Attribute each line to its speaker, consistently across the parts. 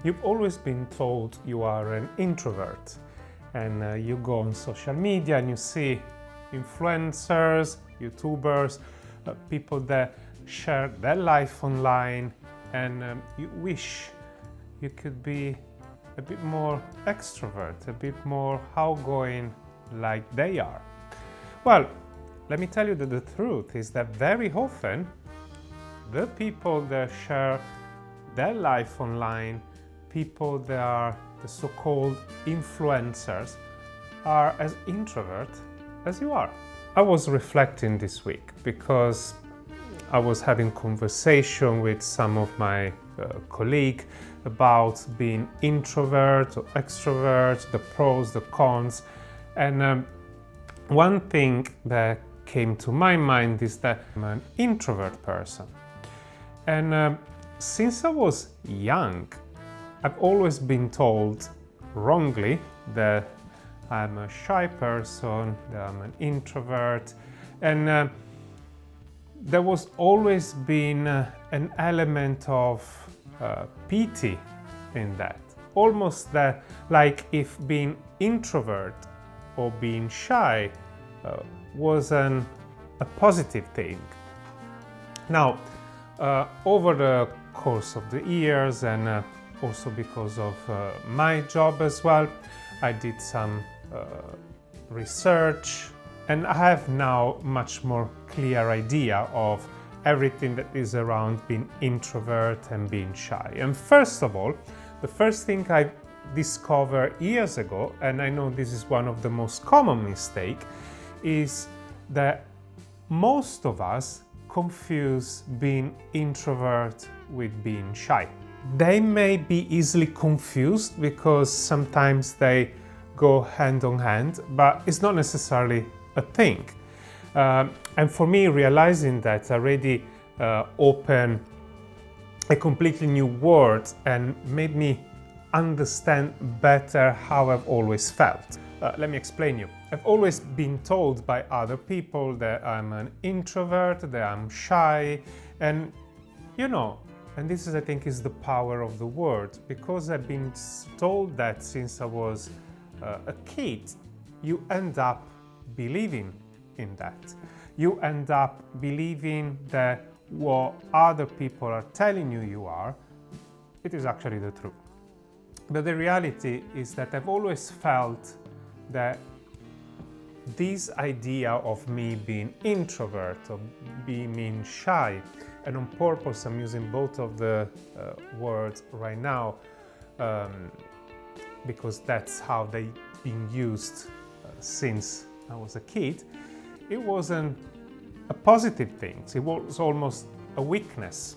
Speaker 1: You've always been told you are an introvert, and you go on social media and you see influencers, YouTubers, people that share their life online, and you wish you could be a bit more extrovert, a bit more outgoing like they are. Well, let me tell you that the truth is that very often the people that share their life online, people that are the so-called influencers, are as introvert as you are. I was reflecting this week because I was having conversation with some of my colleagues about being introvert or extrovert, the pros, the cons, and one thing that came to my mind is that I'm an introvert person, and since I was young, I've always been told wrongly that I'm a shy person, that I'm an introvert, and there was always been an element of pity in that. Almost that, like if being introvert or being shy was a positive thing. Now, over the course of the years, and also because of my job as well, I did some research, and I have now much more clear idea of everything that is around being introvert and being shy. And first of all, the first thing I discovered years ago, and I know this is one of the most common mistakes, is that most of us confuse being introvert with being shy. They may be easily confused because sometimes they go hand on hand, but it's not necessarily a thing. And for me, realizing that already opened a completely new world and made me understand better how I've always felt. Let me explain you. I've always been told by other people that I'm an introvert, that I'm shy, and and this is, I think, is the power of the word, because I've been told that since I was a kid, you end up believing in that. You end up believing that what other people are telling you are, it is actually the truth. But the reality is that I've always felt that this idea of me being introvert or being shy, and on purpose I'm using both of the words right now because that's how they've been used since I was a kid. It wasn't a positive thing. It was almost a weakness.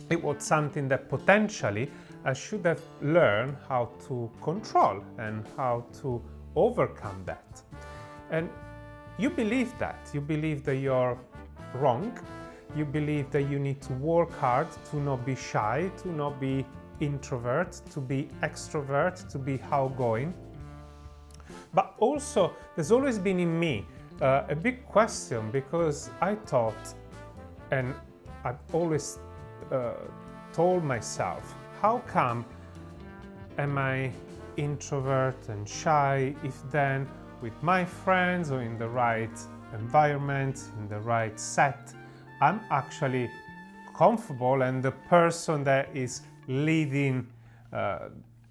Speaker 1: It was something that potentially I should have learned how to control and how to overcome that. And you believe that. You believe that you're wrong. You believe that you need to work hard to not be shy, to not be introvert, to be extrovert, to be outgoing. But also, there's always been in me a big question, because I thought, and I've always told myself, how come am I introvert and shy if then with my friends or in the right environment, in the right set, I'm actually comfortable and the person that is leading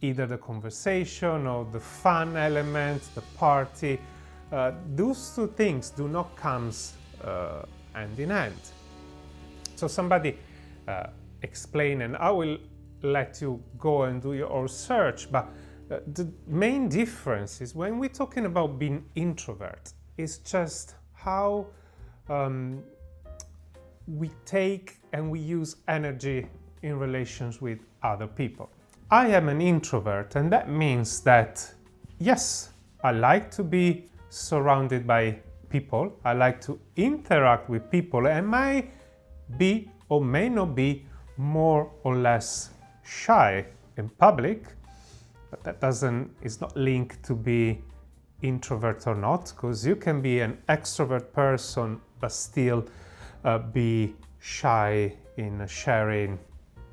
Speaker 1: either the conversation or the fun element, the party. Those two things do not come hand in hand. So somebody explain, and I will let you go and do your own search, but the main difference is when we're talking about being introvert, it's just how we take and we use energy in relations with other people. I am an introvert, and that means that, yes, I like to be surrounded by people, I like to interact with people, and might be or may not be more or less shy in public, but that is not linked to be introvert or not, because you can be an extrovert person but still be shy in sharing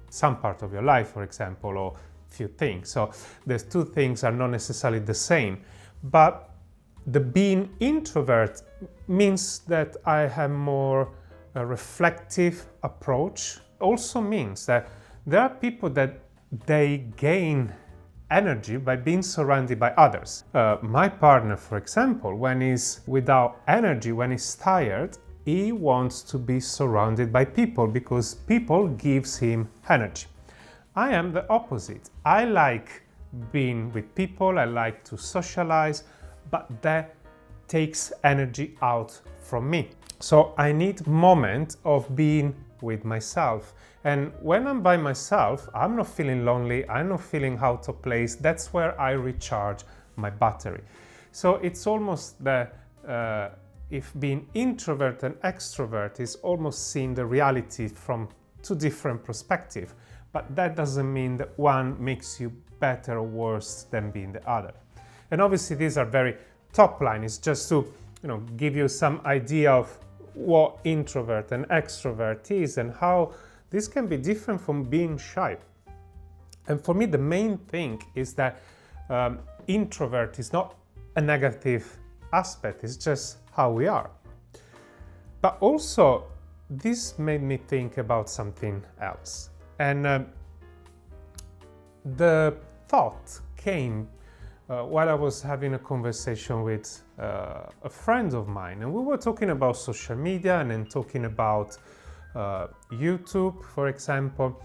Speaker 1: some part of your life, for example, or few things. So the two things are not necessarily the same. But the being introvert means that I have more a reflective approach. Also means that there are people that they gain energy by being surrounded by others. My partner, for example, when he's without energy, when he's tired, he wants to be surrounded by people because people gives him energy. I am the opposite. I like being with people, I like to socialize, but that takes energy out from me. So I need moment of being with myself. And when I'm by myself, I'm not feeling lonely, I'm not feeling out of place. That's where I recharge my battery. So it's almost that if being introvert and extrovert is almost seeing the reality from two different perspectives. But that doesn't mean that one makes you better or worse than being the other. And obviously these are very top line. It's just to give you some idea of what introvert and extrovert is and how this can be different from being shy. And for me, the main thing is that introvert is not a negative aspect, it's just how we are. But also, this made me think about something else. And the thought came while I was having a conversation with a friend of mine, and we were talking about social media and then talking about YouTube, for example.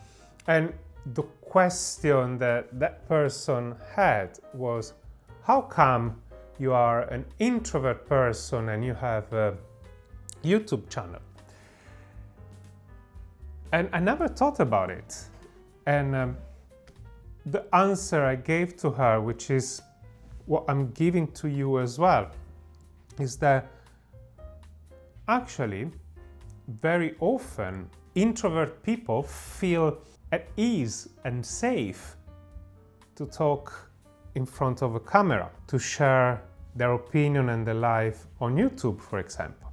Speaker 1: And the question that that person had was, how come you are an introvert person and you have a YouTube channel? And I never thought about it. And the answer I gave to her, which is what I'm giving to you as well, is that actually very often introvert people feel at ease and safe to talk in front of a camera, to share their opinion and their life on YouTube, for example.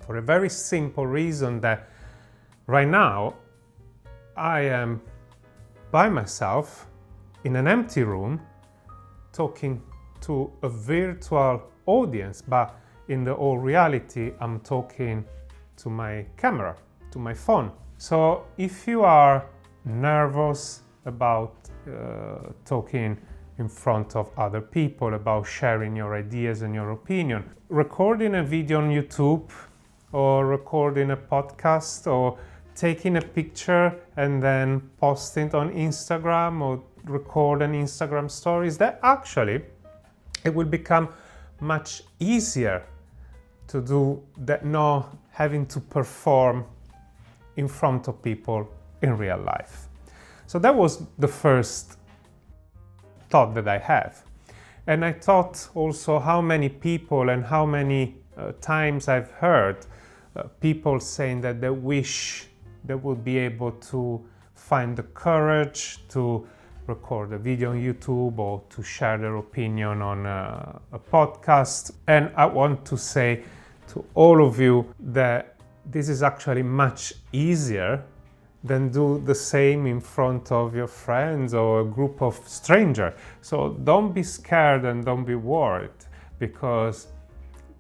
Speaker 1: For a very simple reason that right now I am by myself in an empty room talking to a virtual audience, but in the whole reality I'm talking to my camera, to my phone. So if you are nervous about talking in front of other people, about sharing your ideas and your opinion, recording a video on YouTube or recording a podcast or taking a picture and then posting it on Instagram or record an Instagram stories, that actually it will become much easier to do that, not having to perform in front of people in real life. So that was the first thought that I have. And I thought also how many people and how many times I've heard people saying that they wish they would be able to find the courage to record a video on YouTube or to share their opinion on a podcast. And I want to say to all of you that this is actually much easier than do the same in front of your friends or a group of strangers. So don't be scared and don't be worried, because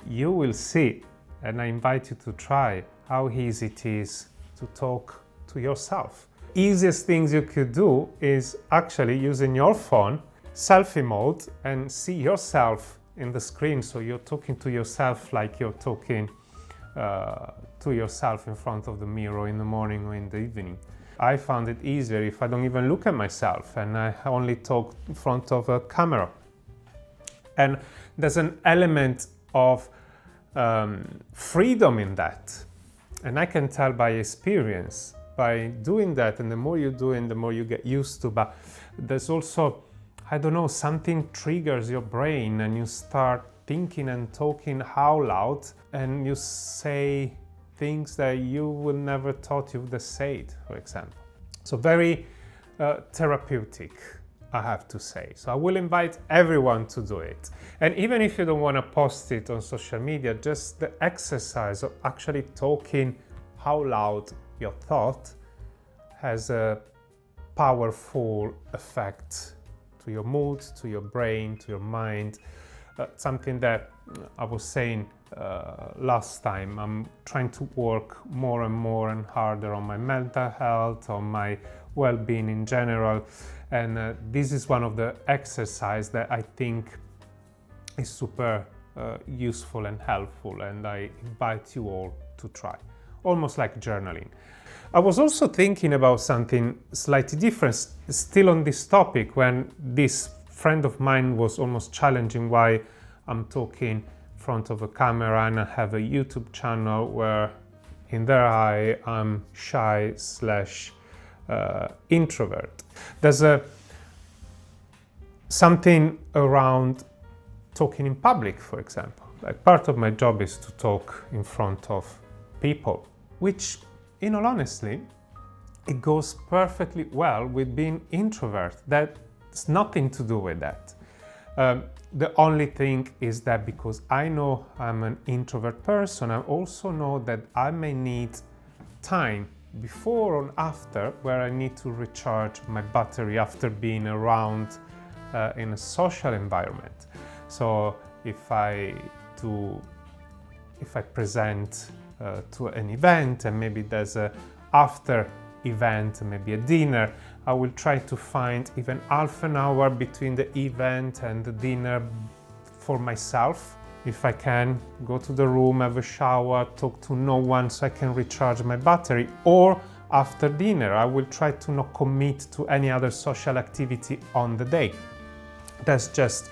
Speaker 1: you will see, and I invite you to try, how easy it is to talk to yourself. Easiest things you could do is actually using your phone, selfie mode, and see yourself in the screen. So you're talking to yourself like you're talking to yourself in front of the mirror in the morning or in the evening. I found it easier if I don't even look at myself and I only talk in front of a camera. And there's an element of freedom in that. And I can tell by experience, by doing that, and the more you do it, the more you get used to. But there's also, I don't know, something triggers your brain and you start thinking and talking out loud, and you say things that you would never thought you would have said, for example. So very therapeutic, I have to say. So I will invite everyone to do it. And even if you don't want to post it on social media, just the exercise of actually talking out loud your thought has a powerful effect to your mood, to your brain, to your mind. Something that I was saying last time, I'm trying to work more and more and harder on my mental health, on my well-being in general, and this is one of the exercises that I think is super useful and helpful, and I invite you all to try, almost like journaling. I was also thinking about something slightly different, still on this topic, when this friend of mine was almost challenging why I'm talking in front of a camera and I have a YouTube channel where in their eye I'm shy / introvert. There's something around talking in public, for example. Like, part of my job is to talk in front of people, which, in all honesty, it goes perfectly well with being introvert. That's nothing to do with that. The only thing is that because I know I'm an introvert person, I also know that I may need time before or after where I need to recharge my battery after being around in a social environment. So if I present to an event and maybe there's a after event, maybe a dinner, I will try to find even half an hour between the event and the dinner for myself. If I can, go to the room, have a shower, talk to no one so I can recharge my battery. Or after dinner, I will try to not commit to any other social activity on the day. That's just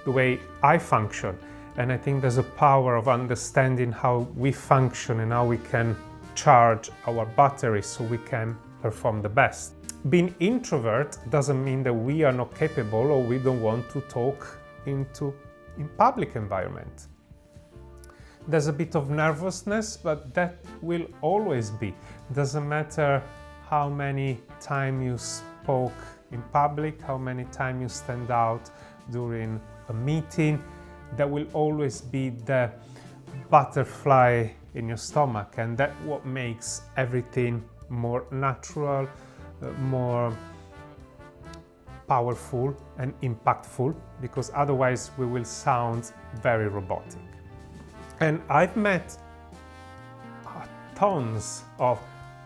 Speaker 1: the way I function. And I think there's a power of understanding how we function and how we can charge our battery so we can perform the best. Being introvert doesn't mean that we are not capable or we don't want to talk in public environment. There's a bit of nervousness, but that will always be. Doesn't matter how many times you spoke in public, how many times you stand out during a meeting, there will always be the butterfly in your stomach, and that's what makes everything more natural, more powerful and impactful, because otherwise we will sound very robotic. And I've met tons of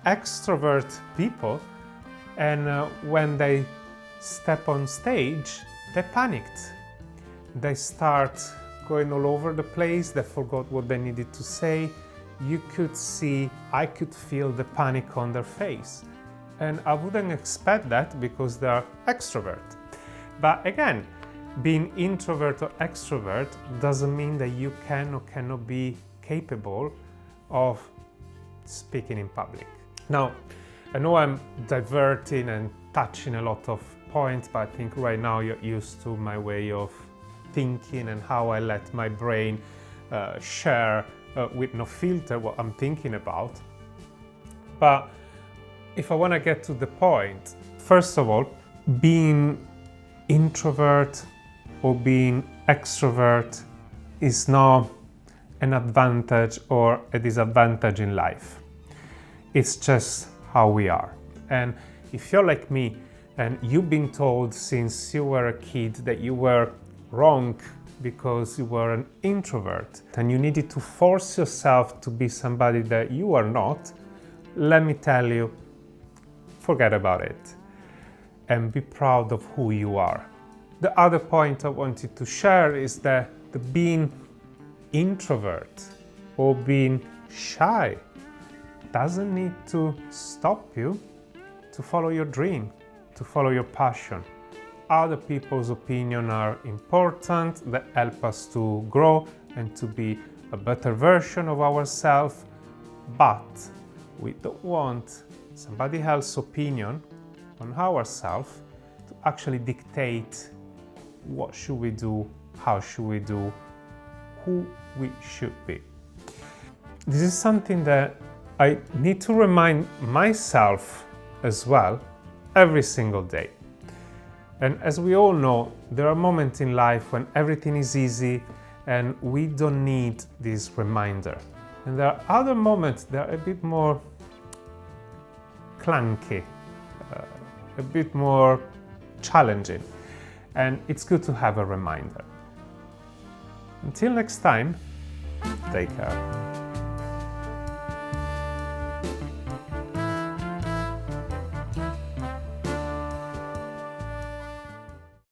Speaker 1: extrovert people, and when they step on stage, they panicked. They start going all over the place, they forgot what they needed to say. You could see, I could feel the panic on their face. And I wouldn't expect that because they're extrovert. But again, being introvert or extrovert doesn't mean that you can or cannot be capable of speaking in public. Now, I know I'm diverting and touching a lot of points, but I think right now you're used to my way of thinking and how I let my brain share with no filter what I'm thinking about. But if I want to get to the point, first of all, being introvert or being extrovert is not an advantage or a disadvantage in life. It's just how we are. And if you're like me and you've been told since you were a kid that you were wrong because you were an introvert and you needed to force yourself to be somebody that you are not, let me tell you, forget about it and be proud of who you are. The other point I wanted to share is that the being introvert or being shy doesn't need to stop you to follow your dream, to follow your passion. Other people's opinions are important, that help us to grow and to be a better version of ourselves, but we don't want somebody else's opinion on ourselves to actually dictate what should we do, how should we do, who we should be. This is something that I need to remind myself as well every single day. And as we all know, there are moments in life when everything is easy and we don't need this reminder. And there are other moments that are a bit more clunky, a a bit more challenging, and it's good to have a reminder. Until next time, take care.